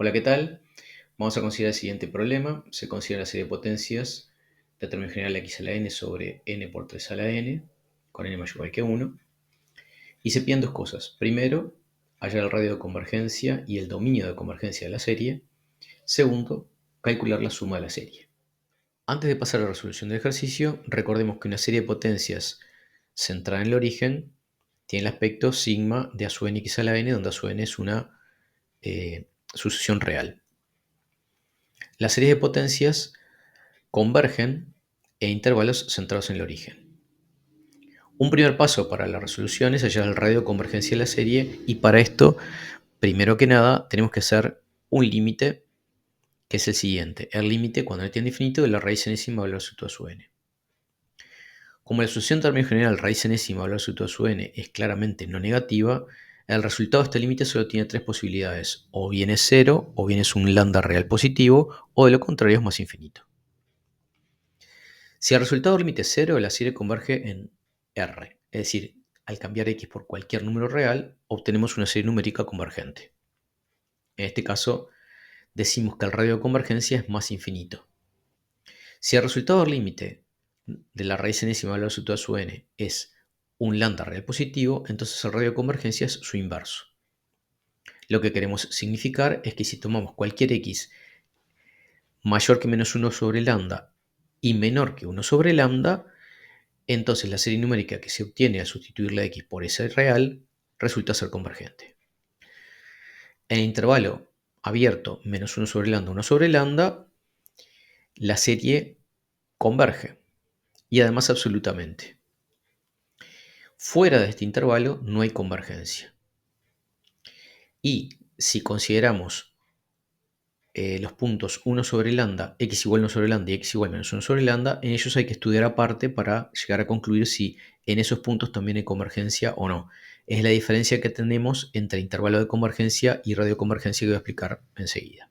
Hola, ¿qué tal? Vamos a considerar el siguiente problema. Se considera la serie de potencias de término general x a la n sobre n por 3 a la n, con n mayor o igual que 1. Y se piden dos cosas. Primero, hallar el radio de convergencia y el dominio de convergencia de la serie. Segundo, calcular la suma de la serie. Antes de pasar a la resolución del ejercicio, recordemos que una serie de potencias centrada en el origen tiene el aspecto sigma de a sub n x a la n, donde a sub n es una sucesión real. Las series de potencias convergen en intervalos centrados en el origen. Un primer paso para la resolución es hallar el radio de convergencia de la serie, y para esto, primero que nada, tenemos que hacer un límite que es el siguiente: el límite cuando n tiende a infinito de la raíz enésima valor absoluto a su n. Como la solución término general raíz enésima valor absoluto a su n es claramente no negativa, el resultado de este límite solo tiene tres posibilidades: o bien es cero, o bien es un lambda real positivo, o de lo contrario es más infinito. Si el resultado límite es 0, la serie converge en R, es decir, al cambiar x por cualquier número real, obtenemos una serie numérica convergente. En este caso, decimos que el radio de convergencia es más infinito. Si el resultado límite de la raíz enésima valor absoluto a su n es un lambda real positivo, entonces el radio de convergencia es su inverso. Lo que queremos significar es que si tomamos cualquier x mayor que menos 1 sobre lambda y menor que 1 sobre lambda, entonces la serie numérica que se obtiene al sustituir la x por esa real resulta ser convergente. En el intervalo abierto menos 1 sobre lambda, 1 sobre lambda, la serie converge, y además absolutamente. Fuera de este intervalo no hay convergencia. Y si consideramos los puntos 1 sobre lambda, x igual 1 sobre lambda y x igual menos 1 sobre lambda, en ellos hay que estudiar aparte para llegar a concluir si en esos puntos también hay convergencia o no. Es la diferencia que tenemos entre intervalo de convergencia y radio de convergencia, que voy a explicar enseguida.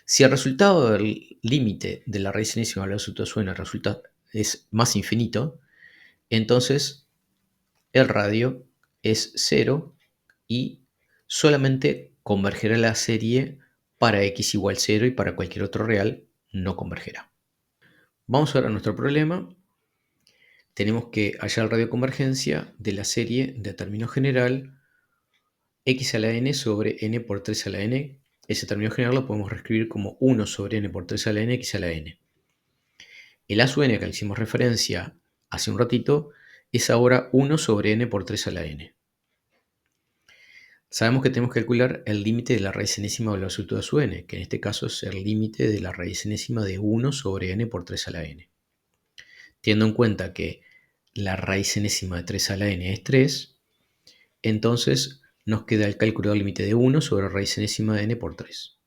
Si el resultado del límite de la raíz enésima valor absoluto de su n es más infinito, entonces el radio es 0 y solamente convergerá la serie para x igual 0, y para cualquier otro real no convergerá. Vamos ahora a nuestro problema. Tenemos que hallar el radio de convergencia de la serie de término general x a la n sobre n por 3 a la n. Ese término general lo podemos reescribir como 1 sobre n por 3 a la n x a la n. El a sub n que le hicimos referencia hace un ratito es ahora 1 sobre n por 3 a la n. Sabemos que tenemos que calcular el límite de la raíz enésima valor absoluto de su n, que en este caso es el límite de la raíz enésima de 1 sobre n por 3 a la n. Teniendo en cuenta que la raíz enésima de 3 a la n es 3, entonces nos queda el cálculo del límite de 1 sobre raíz enésima de n por 3.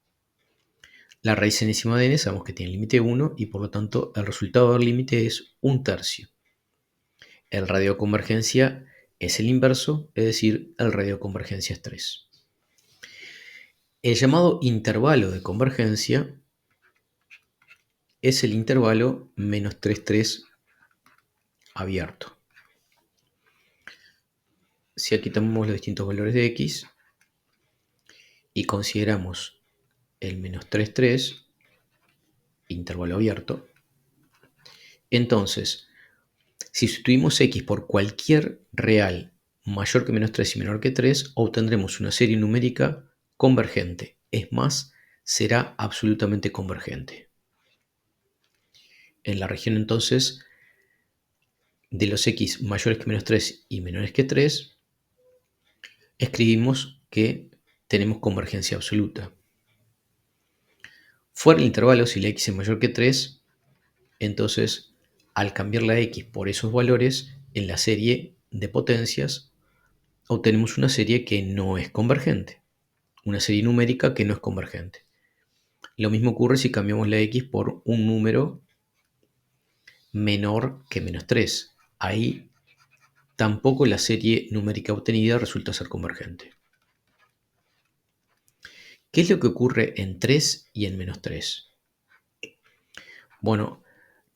La raíz enésima de n sabemos que tiene límite 1, y por lo tanto el resultado del límite es 1/3. El radio de convergencia es el inverso, es decir, el radio de convergencia es 3. El llamado intervalo de convergencia es el intervalo menos 3, 3 abierto. Si aquí tomamos los distintos valores de x y consideramos el menos 3, 3, intervalo abierto, entonces, si sustituimos x por cualquier real mayor que menos 3 y menor que 3, obtendremos una serie numérica convergente. Es más, será absolutamente convergente. En la región entonces de los x mayores que menos 3 y menores que 3, escribimos que tenemos convergencia absoluta. Fuera del intervalo, si la x es mayor que 3, entonces al cambiar la x por esos valores en la serie de potencias, obtenemos una serie que no es convergente, una serie numérica que no es convergente. Lo mismo ocurre si cambiamos la x por un número menor que menos 3. Ahí tampoco la serie numérica obtenida resulta ser convergente. ¿Qué es lo que ocurre en 3 y en menos 3? Bueno,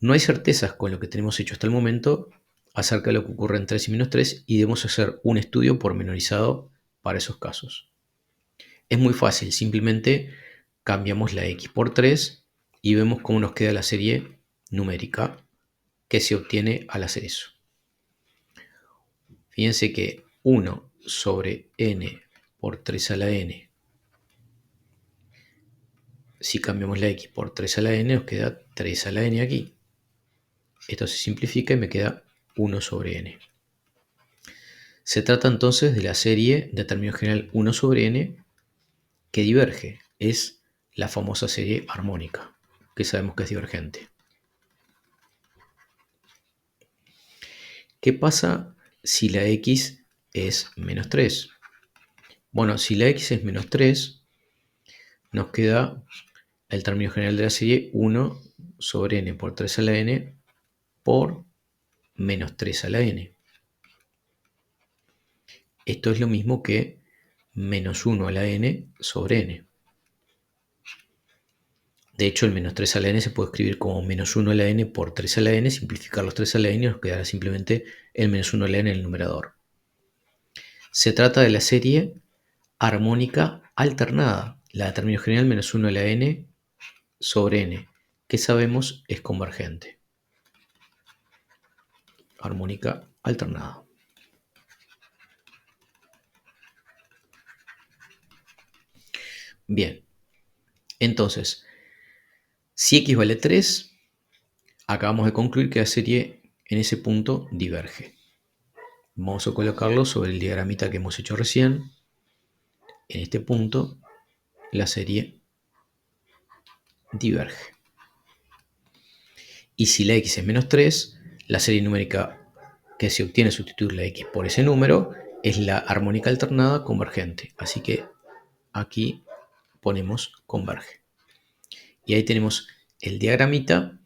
no hay certezas con lo que tenemos hecho hasta el momento acerca de lo que ocurre en 3 y menos 3, y debemos hacer un estudio pormenorizado para esos casos. Es muy fácil, simplemente cambiamos la x por 3 y vemos cómo nos queda la serie numérica que se obtiene al hacer eso. Fíjense que 1 sobre n por 3 a la n, si cambiamos la x por 3 a la n, nos queda 3 a la n aquí. Esto se simplifica y me queda 1 sobre n. Se trata entonces de la serie de término general 1 sobre n que diverge. Es la famosa serie armónica, que sabemos que es divergente. ¿Qué pasa si la x es menos 3? Bueno, si la x es menos 3, nos queda el término general de la serie 1 sobre n por 3 a la n por menos 3 a la n. Esto es lo mismo que menos 1 a la n sobre n. De hecho, el menos 3 a la n se puede escribir como menos 1 a la n por 3 a la n, simplificar los 3 a la n y nos quedará simplemente el menos 1 a la n en el numerador. Se trata de la serie armónica alternada, la de término general menos 1 a la n sobre n, que sabemos es convergente. Armónica alternada. Bien, entonces, si x vale 3, acabamos de concluir que la serie en ese punto diverge. Vamos a colocarlo sobre el diagramita que hemos hecho recién. En este punto, la serie diverge. Y si la x es menos 3, la serie numérica que se obtiene al sustituir la x por ese número es la armónica alternada convergente. Así que aquí ponemos converge. Y ahí tenemos el diagramita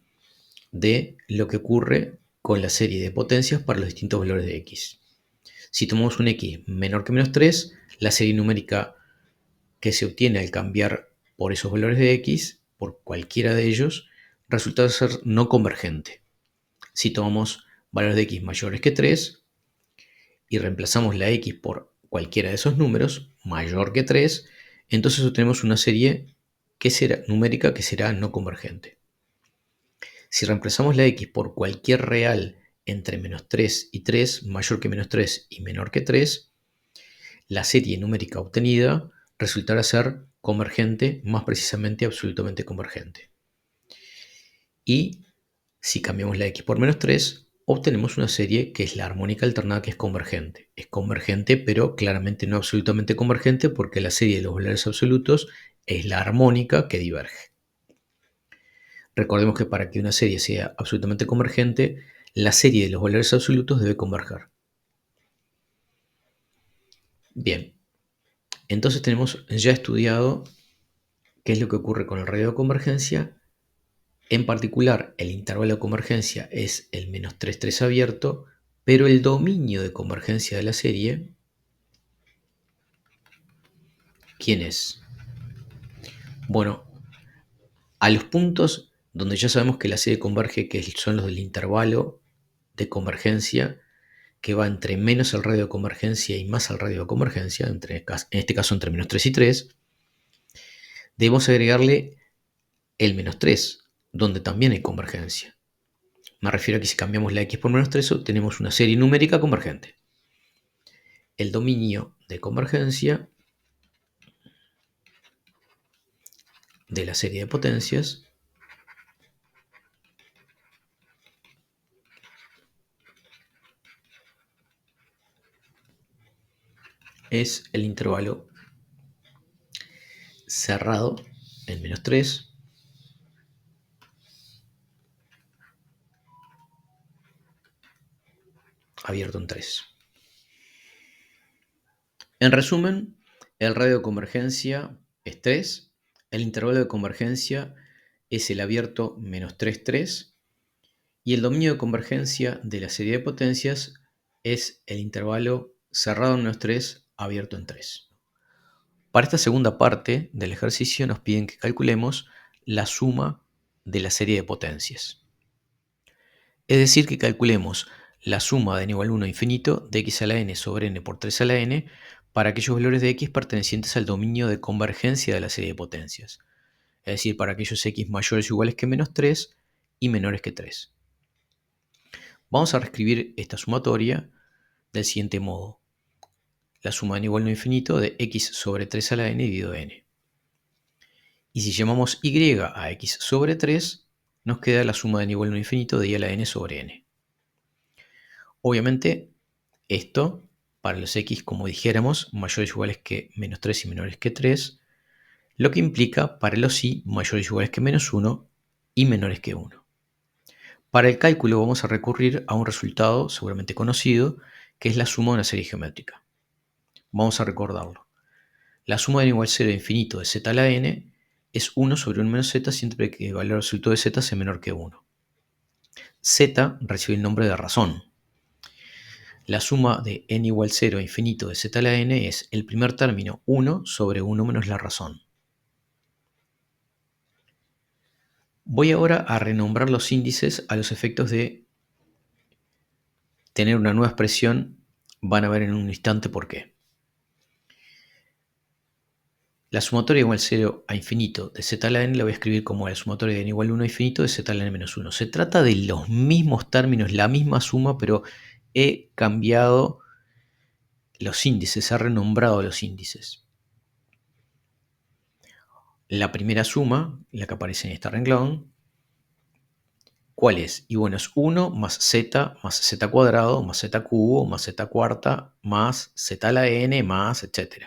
de lo que ocurre con la serie de potencias para los distintos valores de x. Si tomamos un x menor que menos 3, la serie numérica que se obtiene al cambiar por esos valores de x, por cualquiera de ellos, resulta ser no convergente. Si tomamos valores de x mayores que 3 y reemplazamos la x por cualquiera de esos números, mayor que 3, entonces obtenemos una serie numérica que será no convergente. Si reemplazamos la x por cualquier real entre menos 3 y 3, mayor que menos 3 y menor que 3, la serie numérica obtenida resultará ser convergente, más precisamente absolutamente convergente. Y si cambiamos la x por menos 3, obtenemos una serie que es la armónica alternada, que es convergente. Es convergente, pero claramente no absolutamente convergente, porque la serie de los valores absolutos es la armónica que diverge. Recordemos que para que una serie sea absolutamente convergente, la serie de los valores absolutos debe converger. Bien, entonces tenemos ya estudiado qué es lo que ocurre con el radio de convergencia. En particular, el intervalo de convergencia es el menos 3, 3 abierto, pero el dominio de convergencia de la serie, ¿quién es? Bueno, a los puntos donde ya sabemos que la serie converge, que son los del intervalo de convergencia, que va entre menos el radio de convergencia y más el radio de convergencia, en este caso entre menos 3 y 3, debemos agregarle el menos 3, donde también hay convergencia. Me refiero a que si cambiamos la x por menos 3, obtenemos una serie numérica convergente. El dominio de convergencia de la serie de potencias es el intervalo cerrado en menos 3, abierto en 3. En resumen, el radio de convergencia es 3, el intervalo de convergencia es el abierto menos 3, 3, y el dominio de convergencia de la serie de potencias es el intervalo cerrado en menos 3, abierto en 3. Para esta segunda parte del ejercicio nos piden que calculemos la suma de la serie de potencias. Es decir, que calculemos la suma de n igual a 1 a infinito de x a la n sobre n por 3 a la n para aquellos valores de x pertenecientes al dominio de convergencia de la serie de potencias. Es decir, para aquellos x mayores o iguales que menos 3 y menores que 3. Vamos a reescribir esta sumatoria del siguiente modo. La suma de n igual a 1 infinito de x sobre 3 a la n dividido n. Y si llamamos y a x sobre 3, nos queda la suma de n igual a 1 infinito de y a la n sobre n. Obviamente, esto, para los x, como dijéramos, mayores o iguales que menos 3 y menores que 3, lo que implica para los y mayores o iguales que menos 1 y menores que 1. Para el cálculo vamos a recurrir a un resultado seguramente conocido, que es la suma de una serie geométrica. Vamos a recordarlo. La suma de n igual a 0 infinito de z a la n es 1 sobre 1 menos z siempre que el valor absoluto de z sea menor que 1. Z recibe el nombre de razón. La suma de n igual a 0 infinito de z a la n es el primer término 1 sobre 1 menos la razón. Voy ahora a renombrar los índices a los efectos de tener una nueva expresión. Van a ver en un instante por qué. La sumatoria igual a 0 a infinito de z a la n la voy a escribir como la sumatoria de n igual a 1 a infinito de z a la n menos 1. Se trata de los mismos términos, la misma suma, pero he cambiado los índices, he renombrado los índices. La primera suma, la que aparece en este renglón, ¿cuál es? Y bueno, es 1 más z cuadrado más z cubo más z cuarta más z a la n más etc.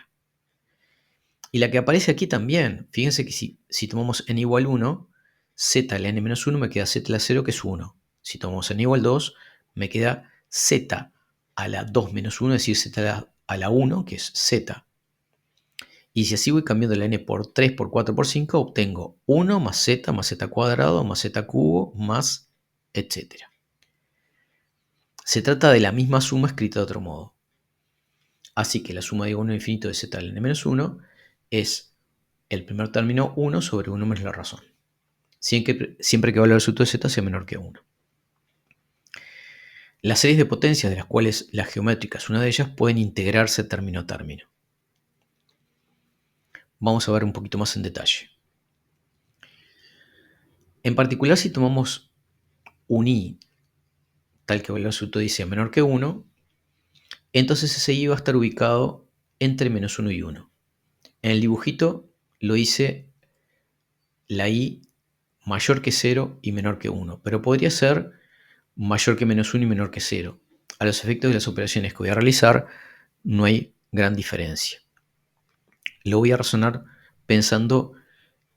Y la que aparece aquí también, fíjense que si tomamos n igual 1, z a la n menos 1 me queda z a la 0 que es 1. Si tomamos n igual 2, me queda z a la 2 menos 1, es decir, z a la 1 que es z. Y si así voy cambiando la n por 3, por 4, por 5, obtengo 1 más z cuadrado más z cubo más etc. Se trata de la misma suma escrita de otro modo. Así que la suma de 1 infinito de z a la n menos 1 es el primer término 1 sobre 1 menos la razón. Siempre que el valor absoluto de z sea menor que 1. Las series de potencias, de las cuales la geométrica es una de ellas, pueden integrarse término a término. Vamos a ver un poquito más en detalle. En particular, si tomamos un i tal que el valor absoluto de i sea menor que 1, entonces ese i va a estar ubicado entre menos 1 y 1. En el dibujito lo hice la i mayor que 0 y menor que 1, pero podría ser mayor que menos 1 y menor que 0. A los efectos de las operaciones que voy a realizar, no hay gran diferencia. Lo voy a razonar pensando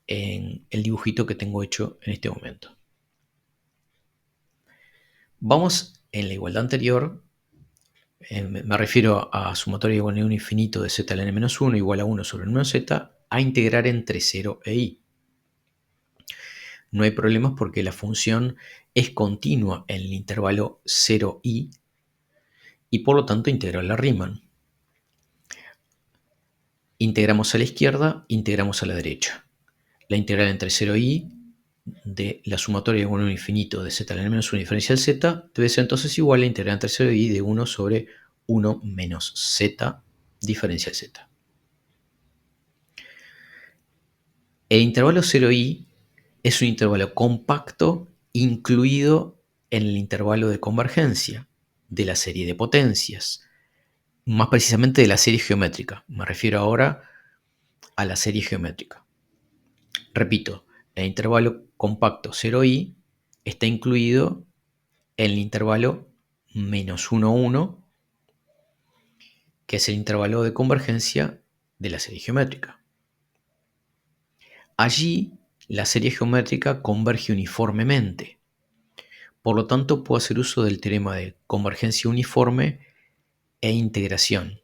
en el dibujito que tengo hecho en este momento. Vamos en la igualdad anterior, me refiero a sumatoria igual a 1 infinito de z a la n menos 1 igual a 1 sobre 1 z, a integrar entre 0 e i. No hay problemas porque la función es continua en el intervalo 0i y por lo tanto integral la Riemann. Integramos a la izquierda, integramos a la derecha. La integral entre 0i de la sumatoria de 1 a infinito de z a la n menos 1 diferencial z debe ser entonces igual a la integral entre 0i de 1 sobre 1 menos z diferencial z. El intervalo 0i es un intervalo compacto incluido en el intervalo de convergencia de la serie de potencias, más precisamente de la serie geométrica. Me refiero ahora a la serie geométrica. Repito, el intervalo compacto 0i está incluido en el intervalo menos 1, 1, que es el intervalo de convergencia de la serie geométrica. Allí, la serie geométrica converge uniformemente. Por lo tanto, puedo hacer uso del teorema de convergencia uniforme e integración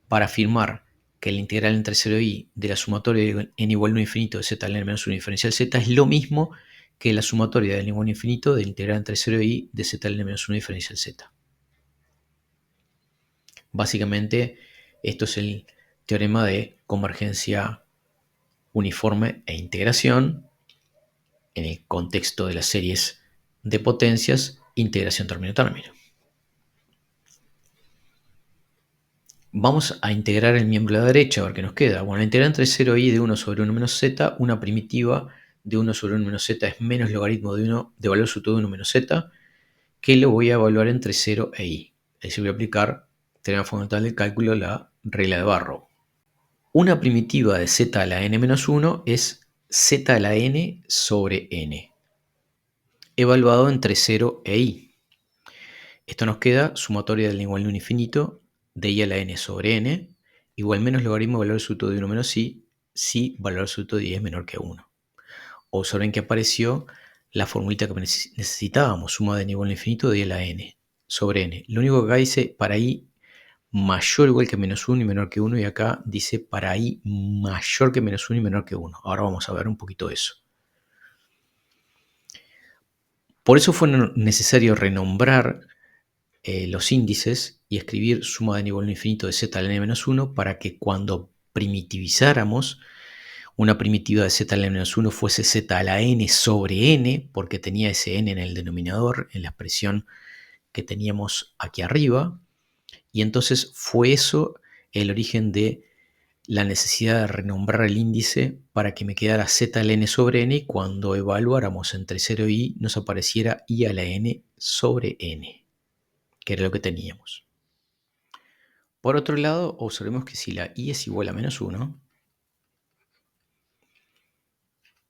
para afirmar que la integral entre 0i de la sumatoria de n igual a 1 infinito de z a la n menos 1 diferencial z es lo mismo que la sumatoria de n igual a infinito de la integral entre 0i de z a la n menos 1 diferencial z. Básicamente, esto es el teorema de convergencia uniforme e integración en el contexto de las series de potencias, integración término-término. Vamos a integrar el miembro de la derecha, a ver qué nos queda. Bueno, la integral entre 0i de 1 sobre 1 menos z, una primitiva de 1 sobre 1 menos z es menos logaritmo de 1 de valor absoluto de 1 menos z, que lo voy a evaluar entre 0 e i. Es decir, voy a aplicar teorema fundamental del cálculo, la regla de Barrow. Una primitiva de z a la n menos 1 es z a la n sobre n, evaluado entre 0 e i. Esto nos queda sumatoria del igual a 1 infinito de i a la n sobre n, igual menos logaritmo de valor absoluto de 1 menos i, si valor absoluto de i es menor que 1. Observen que apareció la formulita que necesitábamos, suma de n igual a infinito de i a la n sobre n. Lo único que acá dice para i mayor o igual que menos 1 y menor que 1, y acá dice para i mayor que menos 1 y menor que 1. Ahora vamos a ver un poquito eso. Por eso fue necesario renombrar los índices y escribir suma de n igual a infinito de z a la n menos 1 para que cuando primitivizáramos una primitiva de z a la n menos 1 fuese z a la n sobre n, porque tenía ese n en el denominador, en la expresión que teníamos aquí arriba, y entonces fue eso el origen de la necesidad de renombrar el índice para que me quedara z a la n sobre n, y cuando evaluáramos entre 0 y i nos apareciera i a la n sobre n, que era lo que teníamos. Por otro lado, observemos que si la i es igual a menos 1,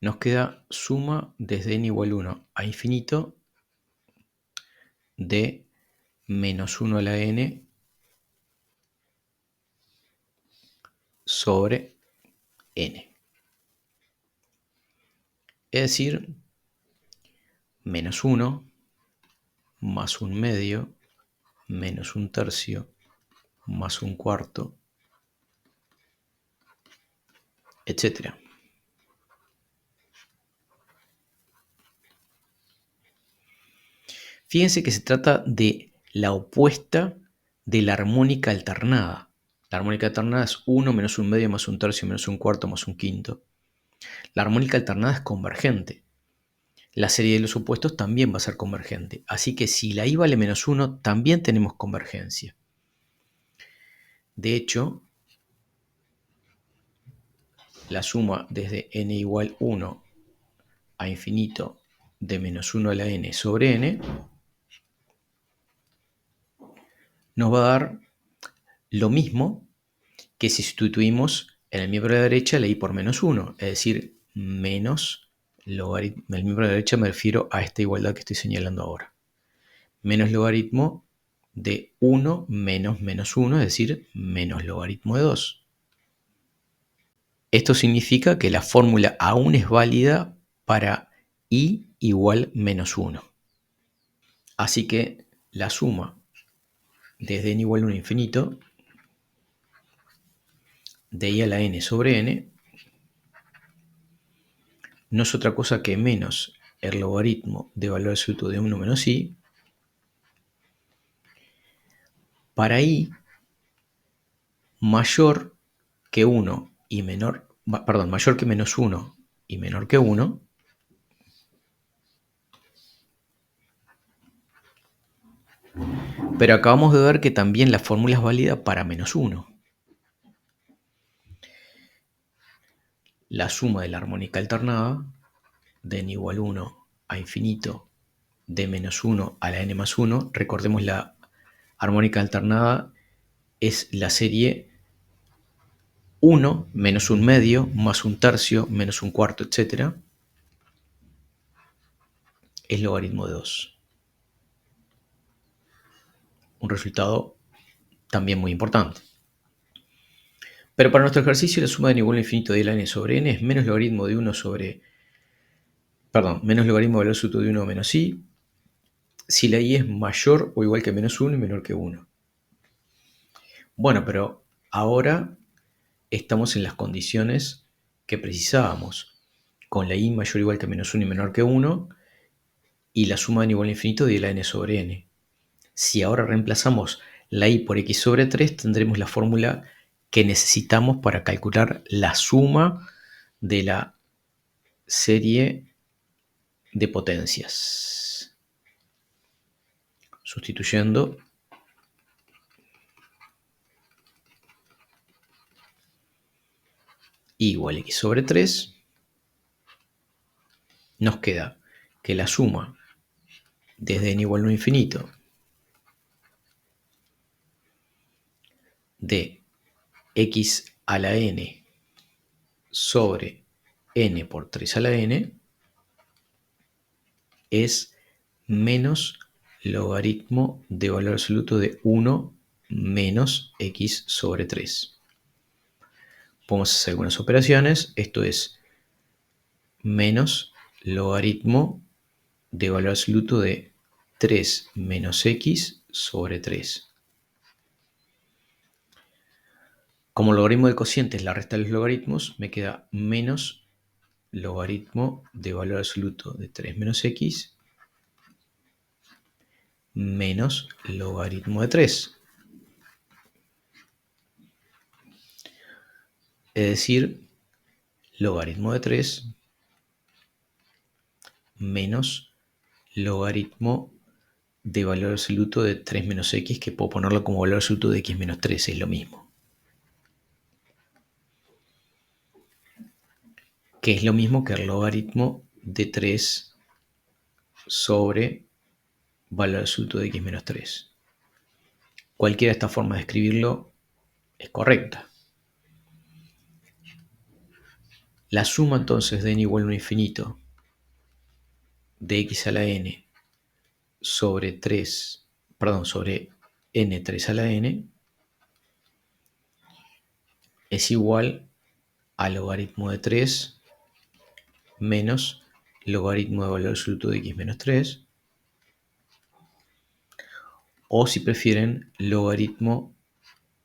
nos queda suma desde n igual a 1 a infinito de menos 1 a la n sobre n. Es decir, menos 1 más un medio menos un tercio más un cuarto, etc. Fíjense que se trata de la opuesta de la armónica alternada. La armónica alternada es 1 menos un medio más un tercio menos un cuarto más un quinto. La armónica alternada es convergente. La serie de los opuestos también va a ser convergente. Así que si la i vale menos 1, también tenemos convergencia. De hecho, la suma desde n igual 1 a infinito de menos 1 a la n sobre n nos va a dar lo mismo que si sustituimos en el miembro de la derecha la i por menos 1, es decir, menos logaritmo. En el miembro de la derecha me refiero a esta igualdad que estoy señalando ahora. Menos logaritmo de 1 menos menos 1, es decir, menos logaritmo de 2. Esto significa que la fórmula aún es válida para i igual menos 1. Así que la suma desde n igual a 1 infinito de i a la n sobre n no es otra cosa que menos el logaritmo de valor absoluto de 1 menos i para i mayor que 1 y menor, perdón, mayor que menos 1 y menor que 1, pero acabamos de ver que también la fórmula es válida para menos 1. La suma de la armónica alternada de n igual 1 a infinito de menos 1 a la n más 1, recordemos la armónica alternada es la serie 1 menos un medio más un tercio menos un cuarto, etc. es logaritmo de 2. Un resultado también muy importante. Pero para nuestro ejercicio la suma de n igual a infinito de la n sobre n es menos logaritmo de 1 sobre... Perdón, menos logaritmo del valor absoluto de 1 menos i, si la i es mayor o igual que menos 1 y menor que 1. Bueno, pero ahora estamos en las condiciones que precisábamos, con la i mayor o igual que menos 1 y menor que 1, y la suma de n igual a infinito de la n sobre n. Si ahora reemplazamos la i por x sobre 3, tendremos la fórmula que necesitamos para calcular la suma de la serie de potencias. Sustituyendo igual a x sobre 3, nos queda que la suma desde n igual a 1 infinito de x a la n sobre n por 3 a la n es menos logaritmo de valor absoluto de 1 menos x sobre 3. Podemos hacer algunas operaciones. Esto es menos logaritmo de valor absoluto de 3 menos x sobre 3. Como logaritmo del cociente es la resta de los logaritmos, me queda menos logaritmo de valor absoluto de 3 menos x menos logaritmo de 3. Es decir, logaritmo de 3 menos logaritmo de valor absoluto de 3 menos x, que puedo ponerlo como valor absoluto de x menos 3, es lo mismo. Que es lo mismo que el logaritmo de 3 sobre valor absoluto de x menos 3. Cualquiera de estas formas de escribirlo es correcta. La suma entonces de n igual a 1 infinito de x a la n sobre 3, perdón, sobre n 3 a la n es igual a logaritmo de 3 menos logaritmo de valor absoluto de x menos 3, o si prefieren, logaritmo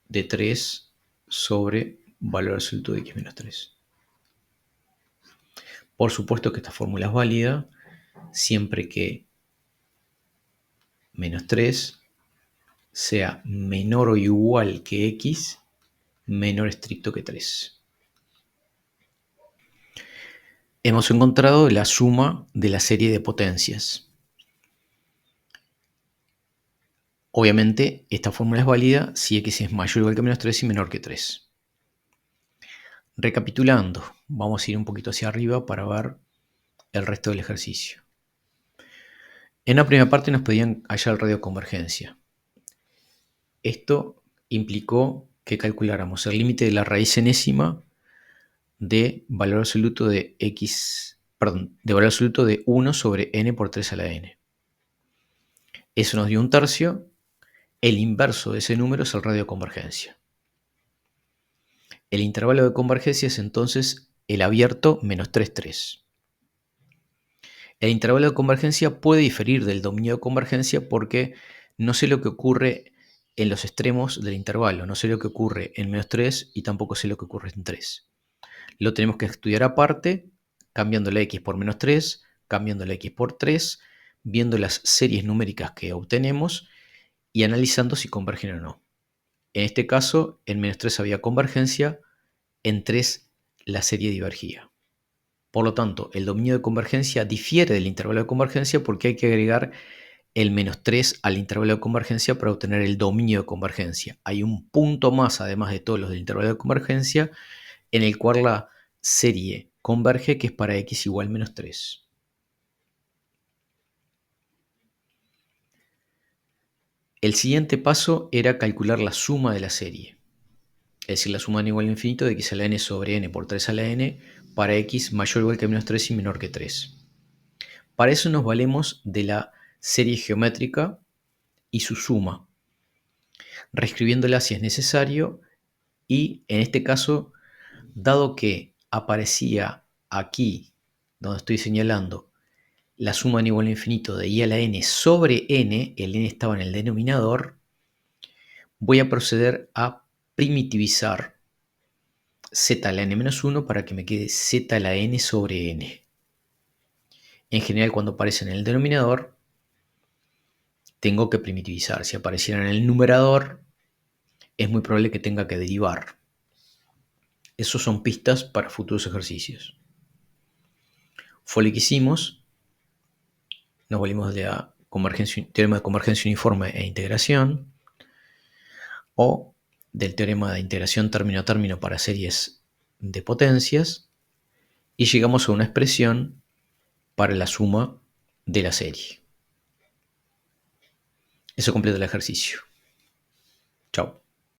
de 3 sobre valor absoluto de x menos 3. Por supuesto que esta fórmula es válida siempre que menos 3 sea menor o igual que x, menor estricto que 3. Hemos encontrado la suma de la serie de potencias. Obviamente, esta fórmula es válida si x es mayor o igual que menos 3 y menor que 3. Recapitulando, vamos a ir un poquito hacia arriba para ver el resto del ejercicio. En la primera parte nos pedían hallar el radio de convergencia. Esto implicó que calculáramos el límite de la raíz enésima de valor absoluto de x, perdón, de valor absoluto de 1 sobre n por 3 a la n. Eso nos dio un tercio. El inverso de ese número es el radio de convergencia. El intervalo de convergencia es entonces el abierto menos 3, 3. El intervalo de convergencia puede diferir del dominio de convergencia porque no sé lo que ocurre en los extremos del intervalo. No sé lo que ocurre en menos 3 y tampoco sé lo que ocurre en 3. Lo tenemos que estudiar aparte, cambiando la x por menos 3, cambiando la x por 3, viendo las series numéricas que obtenemos y analizando si convergen o no. En este caso, en menos 3 había convergencia, en 3 la serie divergía. Por lo tanto, el dominio de convergencia difiere del intervalo de convergencia porque hay que agregar el menos 3 al intervalo de convergencia para obtener el dominio de convergencia. Hay un punto más, además de todos los del intervalo de convergencia, en el cual la serie converge, que es para x igual a menos 3. El siguiente paso era calcular la suma de la serie. Es decir, la suma n igual a infinito de x a la n sobre n por 3 a la n para x mayor o igual que menos 3 y menor que 3. Para eso nos valemos de la serie geométrica y su suma, reescribiéndola si es necesario, y en este caso, dado que aparecía aquí, donde estoy señalando, la suma n igual a infinito de i a la n sobre n, el n estaba en el denominador, voy a proceder a primitivizar z a la n menos 1 para que me quede z a la n sobre n. En general, cuando aparece en el denominador, tengo que primitivizar. Si apareciera en el numerador, es muy probable que tenga que derivar. Esos son pistas para futuros ejercicios. Fue lo que hicimos. Nos valimos de la teorema de convergencia uniforme e integración, o del teorema de integración término a término para series de potencias y llegamos a una expresión para la suma de la serie. Eso completa el ejercicio. Chao.